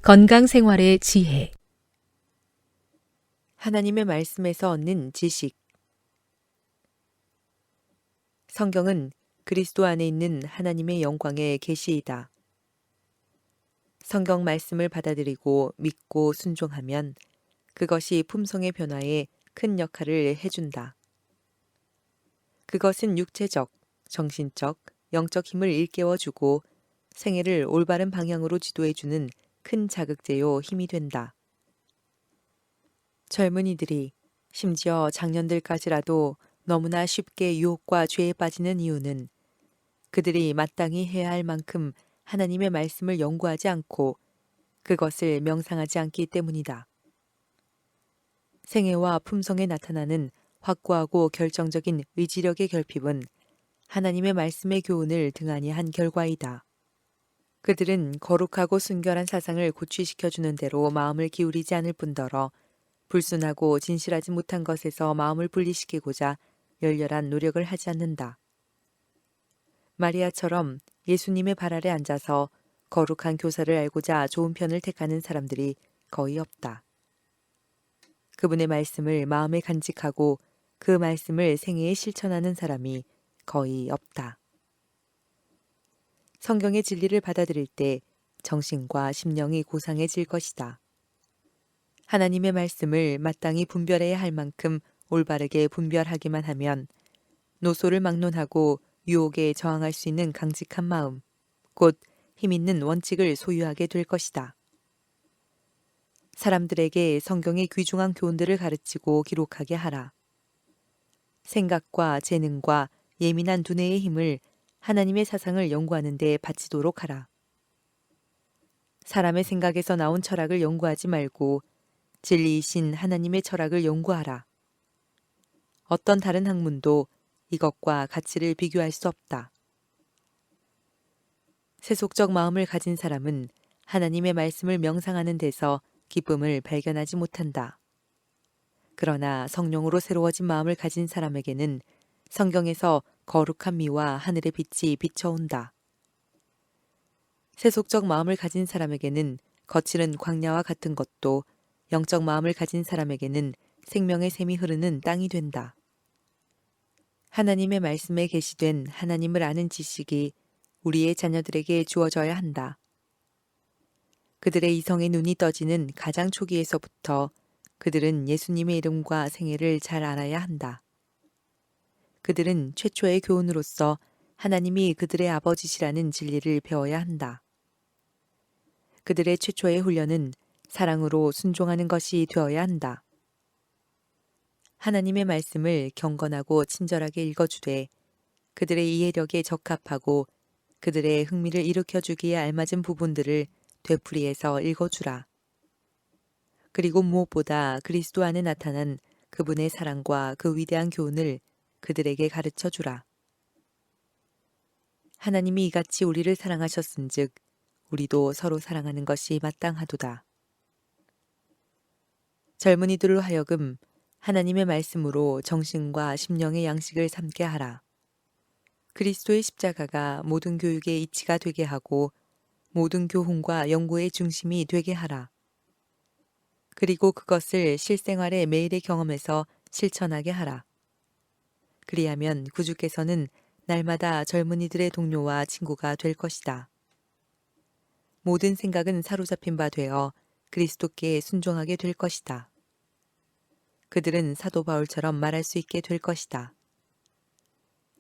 건강생활의 지혜. 하나님의 말씀에서 얻는 지식. 성경은 그리스도 안에 있는 하나님의 영광의 계시이다. 성경 말씀을 받아들이고 믿고 순종하면 그것이 품성의 변화에 큰 역할을 해준다. 그것은 육체적, 정신적, 영적 힘을 일깨워주고 생애를 올바른 방향으로 지도해주는 큰 자극제요 힘이 된다. 젊은이들이 심지어 장년들까지라도 너무나 쉽게 유혹과 죄에 빠지는 이유는 그들이 마땅히 해야 할 만큼 하나님의 말씀을 연구하지 않고 그것을 명상하지 않기 때문이다. 생애와 품성에 나타나는 확고하고 결정적인 의지력의 결핍은 하나님의 말씀의 교훈을 등한히 한 결과이다. 그들은 거룩하고 순결한 사상을 고취시켜주는 대로 마음을 기울이지 않을 뿐더러 불순하고 진실하지 못한 것에서 마음을 분리시키고자 열렬한 노력을 하지 않는다. 마리아처럼 예수님의 발 아래 앉아서 거룩한 교사를 알고자 좋은 편을 택하는 사람들이 거의 없다. 그분의 말씀을 마음에 간직하고 그 말씀을 생애에 실천하는 사람이 거의 없다. 성경의 진리를 받아들일 때 정신과 심령이 고상해질 것이다. 하나님의 말씀을 마땅히 분별해야 할 만큼 올바르게 분별하기만 하면 노소를 막론하고 유혹에 저항할 수 있는 강직한 마음, 곧 힘있는 원칙을 소유하게 될 것이다. 사람들에게 성경의 귀중한 교훈들을 가르치고 기록하게 하라. 생각과 재능과 예민한 두뇌의 힘을 하나님의 사상을 연구하는 데 바치도록 하라. 사람의 생각에서 나온 철학을 연구하지 말고 진리이신 하나님의 철학을 연구하라. 어떤 다른 학문도 이것과 가치를 비교할 수 없다. 세속적 마음을 가진 사람은 하나님의 말씀을 명상하는 데서 기쁨을 발견하지 못한다. 그러나 성령으로 새로워진 마음을 가진 사람에게는 성경에서 거룩한 미와 하늘의 빛이 비춰온다. 세속적 마음을 가진 사람에게는 거칠은 광야와 같은 것도 영적 마음을 가진 사람에게는 생명의 샘이 흐르는 땅이 된다. 하나님의 말씀에 계시된 하나님을 아는 지식이 우리의 자녀들에게 주어져야 한다. 그들의 이성의 눈이 떠지는 가장 초기에서부터 그들은 예수님의 이름과 생애를 잘 알아야 한다. 그들은 최초의 교훈으로서 하나님이 그들의 아버지시라는 진리를 배워야 한다. 그들의 최초의 훈련은 사랑으로 순종하는 것이 되어야 한다. 하나님의 말씀을 경건하고 친절하게 읽어주되 그들의 이해력에 적합하고 그들의 흥미를 일으켜주기에 알맞은 부분들을 되풀이해서 읽어주라. 그리고 무엇보다 그리스도 안에 나타난 그분의 사랑과 그 위대한 교훈을 그들에게 가르쳐주라. 하나님이 이같이 우리를 사랑하셨은즉 우리도 서로 사랑하는 것이 마땅하도다. 젊은이들로 하여금 하나님의 말씀으로 정신과 심령의 양식을 삼게 하라. 그리스도의 십자가가 모든 교육의 이치가 되게 하고 모든 교훈과 연구의 중심이 되게 하라. 그리고 그것을 실생활의 매일의 경험에서 실천하게 하라. 그리하면 구주께서는 날마다 젊은이들의 동료와 친구가 될 것이다. 모든 생각은 사로잡힌 바 되어 그리스도께 순종하게 될 것이다. 그들은 사도 바울처럼 말할 수 있게 될 것이다.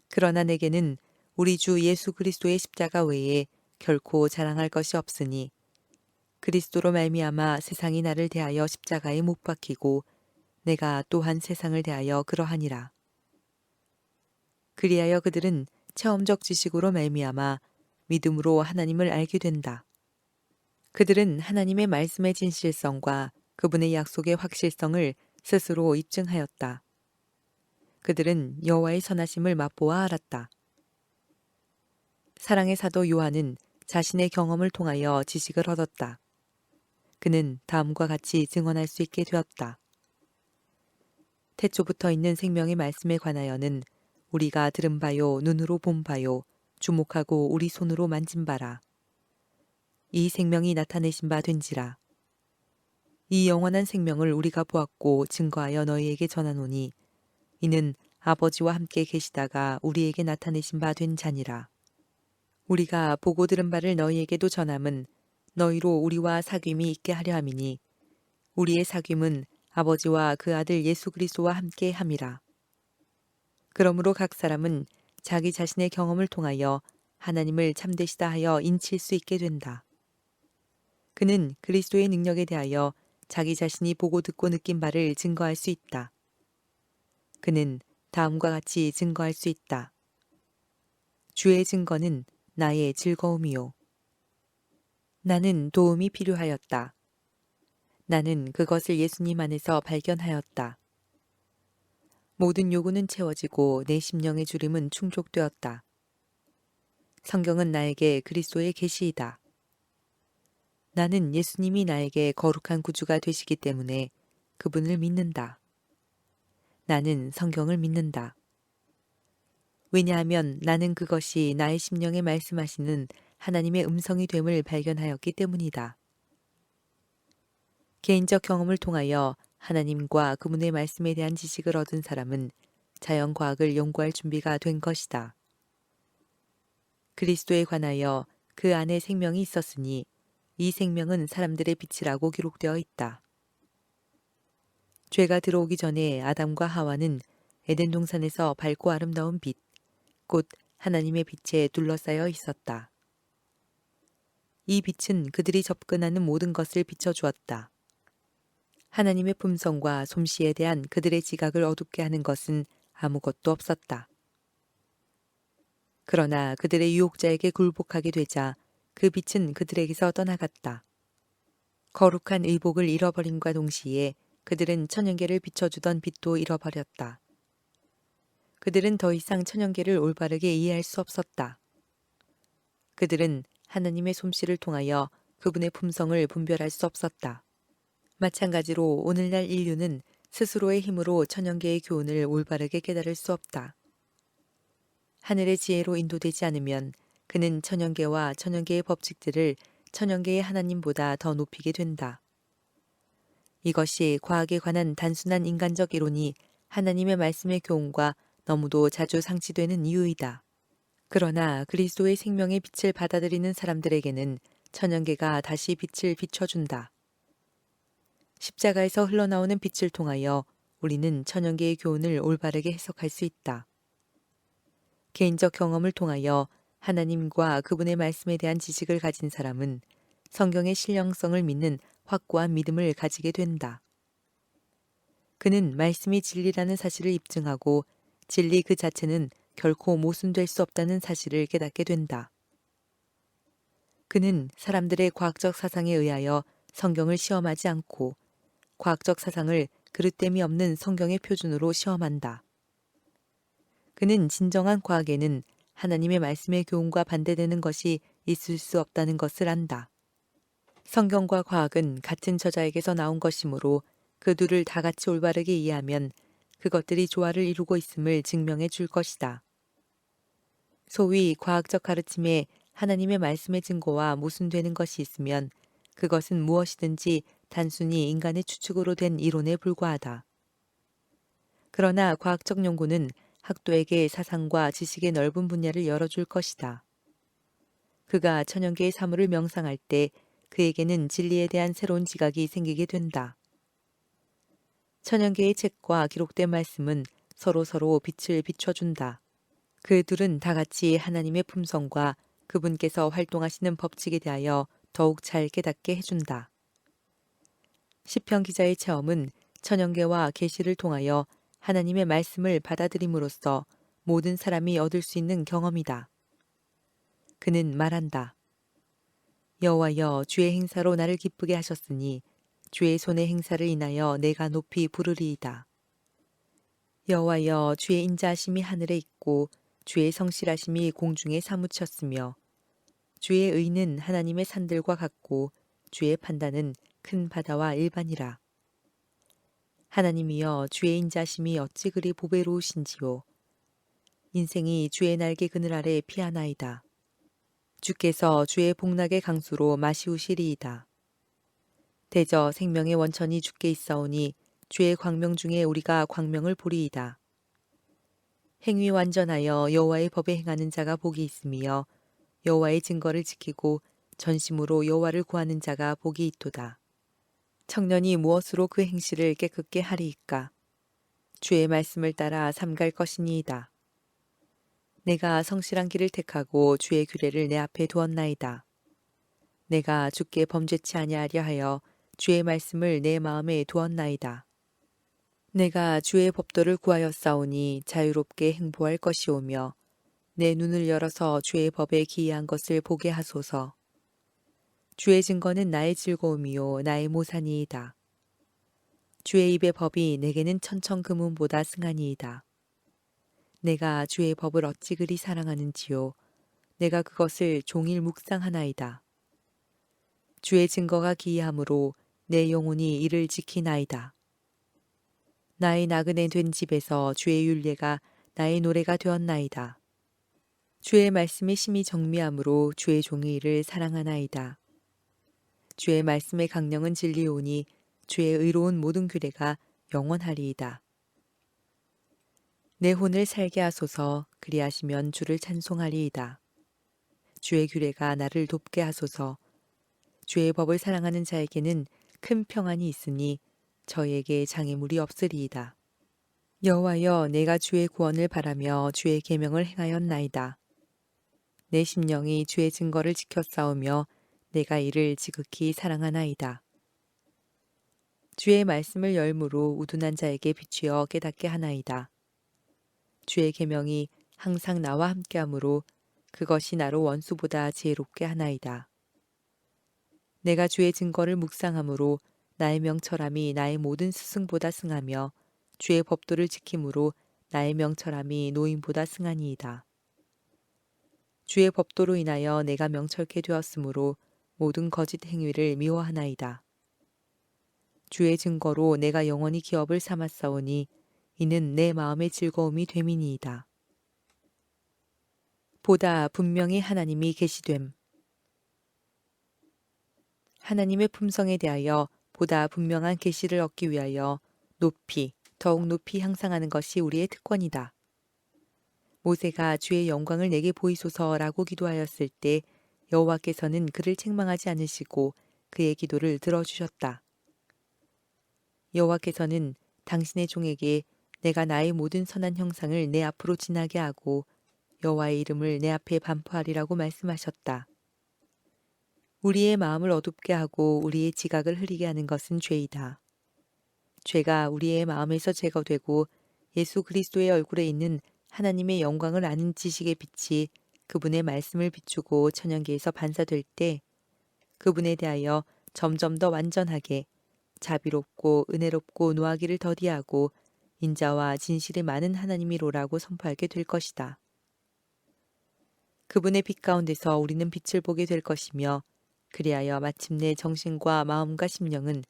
그러나 내게는 우리 주 예수 그리스도의 십자가 외에 결코 자랑할 것이 없으니 그리스도로 말미암아 세상이 나를 대하여 십자가에 못 박히고 내가 또한 세상을 대하여 그러하니라. 그리하여 그들은 체험적 지식으로 말미암아 믿음으로 하나님을 알게 된다. 그들은 하나님의 말씀의 진실성과 그분의 약속의 확실성을 스스로 입증하였다. 그들은 여호와의 선하심을 맛보아 알았다. 사랑의 사도 요한은 자신의 경험을 통하여 지식을 얻었다. 그는 다음과 같이 증언할 수 있게 되었다. 태초부터 있는 생명의 말씀에 관하여는 우리가 들은 바요, 눈으로 본 바요, 주목하고 우리 손으로 만진 바라. 이 생명이 나타내신 바 된지라. 이 영원한 생명을 우리가 보았고 증거하여 너희에게 전하노니 이는 아버지와 함께 계시다가 우리에게 나타내신 바 된 자니라. 우리가 보고 들은 바를 너희에게도 전함은 너희로 우리와 사귐이 있게 하려 함이니 우리의 사귐은 아버지와 그 아들 예수 그리스도와 함께 함이라. 그러므로 각 사람은 자기 자신의 경험을 통하여 하나님을 참되시다 하여 인칠 수 있게 된다. 그는 그리스도의 능력에 대하여 자기 자신이 보고 듣고 느낀 바를 증거할 수 있다. 그는 다음과 같이 증거할 수 있다. 주의 증거는 나의 즐거움이요. 나는 도움이 필요하였다. 나는 그것을 예수님 안에서 발견하였다. 모든 요구는 채워지고 내 심령의 주림은 충족되었다. 성경은 나에게 그리스도의 계시이다. 나는 예수님이 나에게 거룩한 구주가 되시기 때문에 그분을 믿는다. 나는 성경을 믿는다. 왜냐하면 나는 그것이 나의 심령에 말씀하시는 하나님의 음성이 됨을 발견하였기 때문이다. 개인적 경험을 통하여 하나님과 그분의 말씀에 대한 지식을 얻은 사람은 자연과학을 연구할 준비가 된 것이다. 그리스도에 관하여 그 안에 생명이 있었으니 이 생명은 사람들의 빛이라고 기록되어 있다. 죄가 들어오기 전에 아담과 하와는 에덴 동산에서 밝고 아름다운 빛, 곧 하나님의 빛에 둘러싸여 있었다. 이 빛은 그들이 접근하는 모든 것을 비춰주었다. 하나님의 품성과 솜씨에 대한 그들의 지각을 어둡게 하는 것은 아무것도 없었다. 그러나 그들의 유혹자에게 굴복하게 되자 그 빛은 그들에게서 떠나갔다. 거룩한 의복을 잃어버림과 동시에 그들은 천연계를 비춰주던 빛도 잃어버렸다. 그들은 더 이상 천연계를 올바르게 이해할 수 없었다. 그들은 하나님의 솜씨를 통하여 그분의 품성을 분별할 수 없었다. 마찬가지로 오늘날 인류는 스스로의 힘으로 천연계의 교훈을 올바르게 깨달을 수 없다. 하늘의 지혜로 인도되지 않으면 그는 천연계와 천연계의 법칙들을 천연계의 하나님보다 더 높이게 된다. 이것이 과학에 관한 단순한 인간적 이론이 하나님의 말씀의 교훈과 너무도 자주 상치되는 이유이다. 그러나 그리스도의 생명의 빛을 받아들이는 사람들에게는 천연계가 다시 빛을 비춰준다. 십자가에서 흘러나오는 빛을 통하여 우리는 천연계의 교훈을 올바르게 해석할 수 있다. 개인적 경험을 통하여 하나님과 그분의 말씀에 대한 지식을 가진 사람은 성경의 신령성을 믿는 확고한 믿음을 가지게 된다. 그는 말씀이 진리라는 사실을 입증하고 진리 그 자체는 결코 모순될 수 없다는 사실을 깨닫게 된다. 그는 사람들의 과학적 사상에 의하여 성경을 시험하지 않고 과학적 사상을 그릇됨이 없는 성경의 표준으로 시험한다. 그는 진정한 과학에는 하나님의 말씀의 교훈과 반대되는 것이 있을 수 없다는 것을 안다. 성경과 과학은 같은 저자에게서 나온 것이므로 그 둘을 다 같이 올바르게 이해하면 그것들이 조화를 이루고 있음을 증명해 줄 것이다. 소위 과학적 가르침에 하나님의 말씀의 증거와 모순되는 것이 있으면 그것은 무엇이든지 단순히 인간의 추측으로 된 이론에 불과하다. 그러나 과학적 연구는 학도에게 사상과 지식의 넓은 분야를 열어줄 것이다. 그가 천연계의 사물을 명상할 때 그에게는 진리에 대한 새로운 지각이 생기게 된다. 천연계의 책과 기록된 말씀은 서로 빛을 비춰준다. 그 둘은 다 같이 하나님의 품성과 그분께서 활동하시는 법칙에 대하여 더욱 잘 깨닫게 해준다. 시편 기자의 체험은 천연계와 계시를 통하여 하나님의 말씀을 받아들임으로써 모든 사람이 얻을 수 있는 경험이다. 그는 말한다. 여호와여 주의 행사로 나를 기쁘게 하셨으니 주의 손의 행사를 인하여 내가 높이 부르리이다. 여호와여 주의 인자하심이 하늘에 있고 주의 성실하심이 공중에 사무쳤으며 주의 의는 하나님의 산들과 같고 주의 판단은 큰 바다와 일반이라. 하나님이여 주의 인자심이 어찌 그리 보배로우신지요. 인생이 주의 날개 그늘 아래 피하나이다. 주께서 주의 복락의 강수로 마시우시리이다. 대저 생명의 원천이 주께 있사오니 주의 광명 중에 우리가 광명을 보리이다. 행위 완전하여 여호와의 법에 행하는 자가 복이 있으며 여호와의 증거를 지키고 전심으로 여호와를 구하는 자가 복이 있도다. 청년이 무엇으로 그 행실을 깨끗게 하리이까? 주의 말씀을 따라 삼갈 것이니이다. 내가 성실한 길을 택하고 주의 규례를 내 앞에 두었나이다. 내가 주께 범죄치 아니하려 하여 주의 말씀을 내 마음에 두었나이다. 내가 주의 법도를 구하였사오니 자유롭게 행보할 것이오며 내 눈을 열어서 주의 법에 기이한 것을 보게 하소서. 주의 증거는 나의 즐거움이요 나의 모산이이다. 주의 입의 법이 내게는 천천금은보다 승하니이다. 내가 주의 법을 어찌 그리 사랑하는지요. 내가 그것을 종일 묵상하나이다. 주의 증거가 기이함으로 내 영혼이 이를 지키나이다. 나의 나그네 된 집에서 주의 율례가 나의 노래가 되었나이다. 주의 말씀이 심히 정미함으로 주의 종의 일을 사랑하나이다. 주의 말씀의 강령은 진리오니 주의 의로운 모든 규례가 영원하리이다. 내 혼을 살게 하소서. 그리하시면 주를 찬송하리이다. 주의 규례가 나를 돕게 하소서. 주의 법을 사랑하는 자에게는 큰 평안이 있으니 저에게 장애물이 없으리이다. 여호와여, 내가 주의 구원을 바라며 주의 계명을 행하였나이다. 내 심령이 주의 증거를 지켰사오며 내가 이를 지극히 사랑하나이다. 주의 말씀을 열무로 우둔한 자에게 비추어 깨닫게 하나이다. 주의 계명이 항상 나와 함께하므로 그것이 나로 원수보다 지혜롭게 하나이다. 내가 주의 증거를 묵상함으로 나의 명철함이 나의 모든 스승보다 승하며 주의 법도를 지킴으로 나의 명철함이 노인보다 승하니이다. 주의 법도로 인하여 내가 명철케 되었으므로 모든 거짓 행위를 미워하나이다. 주의 증거로 내가 영원히 기업을 삼았사오니 이는 내 마음의 즐거움이 됨이니이다. 보다 분명히 하나님이 계시됨. 하나님의 품성에 대하여 보다 분명한 계시를 얻기 위하여 더욱 높이 향상하는 것이 우리의 특권이다. 모세가 주의 영광을 내게 보이소서라고 기도하였을 때 여호와께서는 그를 책망하지 않으시고 그의 기도를 들어주셨다. 여호와께서는 당신의 종에게 내가 나의 모든 선한 형상을 내 앞으로 지나게 하고 여호와의 이름을 내 앞에 반포하리라고 말씀하셨다. 우리의 마음을 어둡게 하고 우리의 지각을 흐리게 하는 것은 죄이다. 죄가 우리의 마음에서 제거되고 예수 그리스도의 얼굴에 있는 하나님의 영광을 아는 지식의 빛이 그분의 말씀을 비추고 천연계에서 반사될 때 그분에 대하여 점점 더 완전하게 자비롭고 은혜롭고 노하기를 더디하고 인자와 진실이 많은 하나님이로라고 선포하게 될 것이다. 그분의 빛 가운데서 우리는 빛을 보게 될 것이며 그리하여 마침내 정신과 마음과 심령은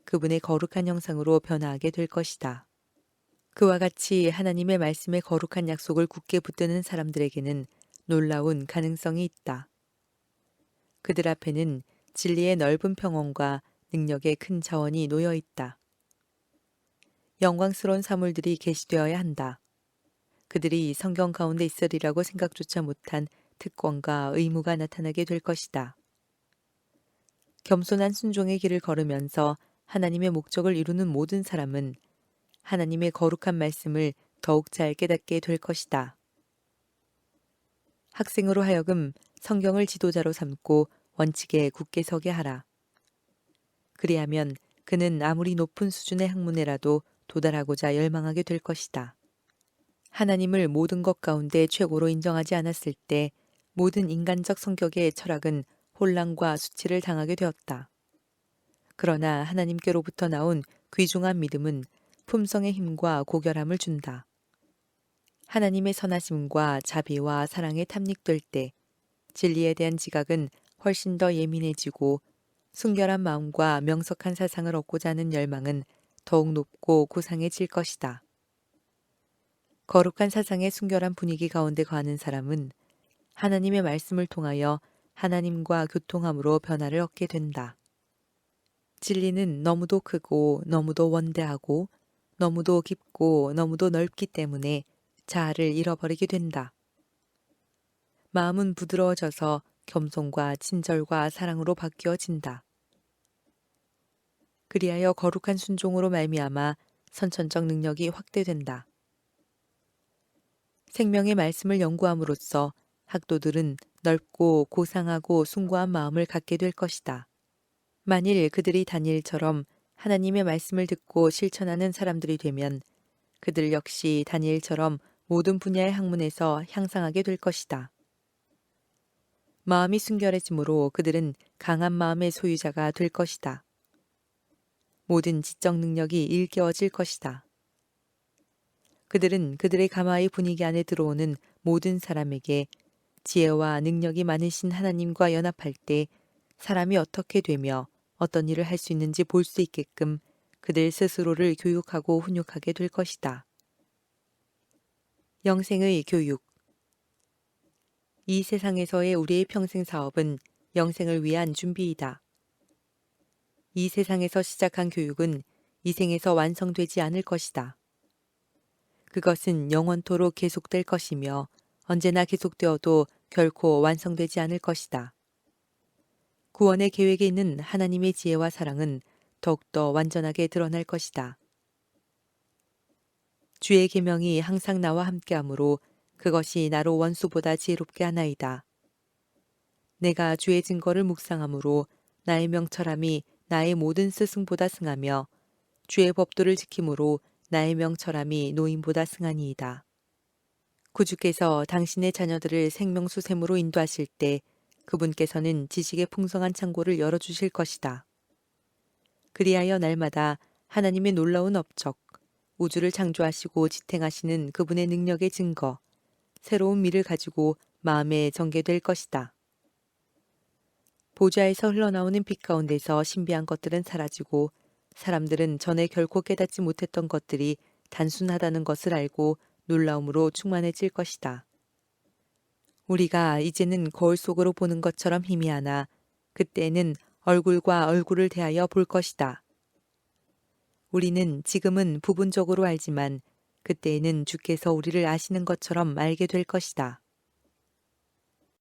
그분의 거룩한 형상으로 변화하게 될 것이다. 그와 같이 하나님의 말씀의 거룩한 약속을 굳게 붙드는 사람들에게는 놀라운 가능성이 있다. 그들 앞에는 진리의 넓은 평원과 능력의 큰 자원이 놓여 있다. 영광스러운 사물들이 계시되어야 한다. 그들이 성경 가운데 있으리라고 생각조차 못한 특권과 의무가 나타나게 될 것이다. 겸손한 순종의 길을 걸으면서 하나님의 목적을 이루는 모든 사람은 하나님의 거룩한 말씀을 더욱 잘 깨닫게 될 것이다. 학생으로 하여금 성경을 지도자로 삼고 원칙에 굳게 서게 하라. 그리하면 그는 아무리 높은 수준의 학문에라도 도달하고자 열망하게 될 것이다. 하나님을 모든 것 가운데 최고로 인정하지 않았을 때 모든 인간적 성격의 철학은 혼란과 수치를 당하게 되었다. 그러나 하나님께로부터 나온 귀중한 믿음은 품성의 힘과 고결함을 준다. 하나님의 선하심과 자비와 사랑에 탐닉될 때 진리에 대한 지각은 훨씬 더 예민해지고 순결한 마음과 명석한 사상을 얻고자 하는 열망은 더욱 높고 고상해질 것이다. 거룩한 사상의 순결한 분위기 가운데 거하는 사람은 하나님의 말씀을 통하여 하나님과 교통함으로 변화를 얻게 된다. 진리는 너무도 크고 너무도 원대하고 너무도 깊고 너무도 넓기 때문에 자아를 잃어버리게 된다. 마음은 부드러워져서 겸손과 친절과 사랑으로 바뀌어진다. 그리하여 거룩한 순종으로 말미암아 선천적 능력이 확대된다. 생명의 말씀을 연구함으로써 학도들은 넓고 고상하고 숭고한 마음을 갖게 될 것이다. 만일 그들이 다니엘처럼 하나님의 말씀을 듣고 실천하는 사람들이 되면 그들 역시 다니엘처럼 모든 분야의 학문에서 향상하게 될 것이다. 마음이 순결해지므로 그들은 강한 마음의 소유자가 될 것이다. 모든 지적 능력이 일깨워질 것이다. 그들은 그들의 가마의 분위기 안에 들어오는 모든 사람에게 지혜와 능력이 많으신 하나님과 연합할 때 사람이 어떻게 되며 어떤 일을 할 수 있는지 볼 수 있게끔 그들 스스로를 교육하고 훈육하게 될 것이다. 영생의 교육. 이 세상에서의 우리의 평생 사업은 영생을 위한 준비이다. 이 세상에서 시작한 교육은 이 생에서 완성되지 않을 것이다. 그것은 영원토록 계속될 것이며 언제나 계속되어도 결코 완성되지 않을 것이다. 구원의 계획에 있는 하나님의 지혜와 사랑은 더욱더 완전하게 드러날 것이다. 주의 계명이 항상 나와 함께하므로 그것이 나로 원수보다 지혜롭게 하나이다. 내가 주의 증거를 묵상함으로 나의 명철함이 나의 모든 스승보다 승하며 주의 법도를 지킴으로 나의 명철함이 노인보다 승하니이다. 구주께서 당신의 자녀들을 생명수샘으로 인도하실 때 그분께서는 지식의 풍성한 창고를 열어주실 것이다. 그리하여 날마다 하나님의 놀라운 업적, 우주를 창조하시고 지탱하시는 그분의 능력의 증거, 새로운 미를 가지고 마음에 전개될 것이다. 보좌에서 흘러나오는 빛 가운데서 신비한 것들은 사라지고 사람들은 전에 결코 깨닫지 못했던 것들이 단순하다는 것을 알고 놀라움으로 충만해질 것이다. 우리가 이제는 거울 속으로 보는 것처럼 희미하나 그때는 얼굴과 얼굴을 대하여 볼 것이다. 우리는 지금은 부분적으로 알지만 그때에는 주께서 우리를 아시는 것처럼 알게 될 것이다.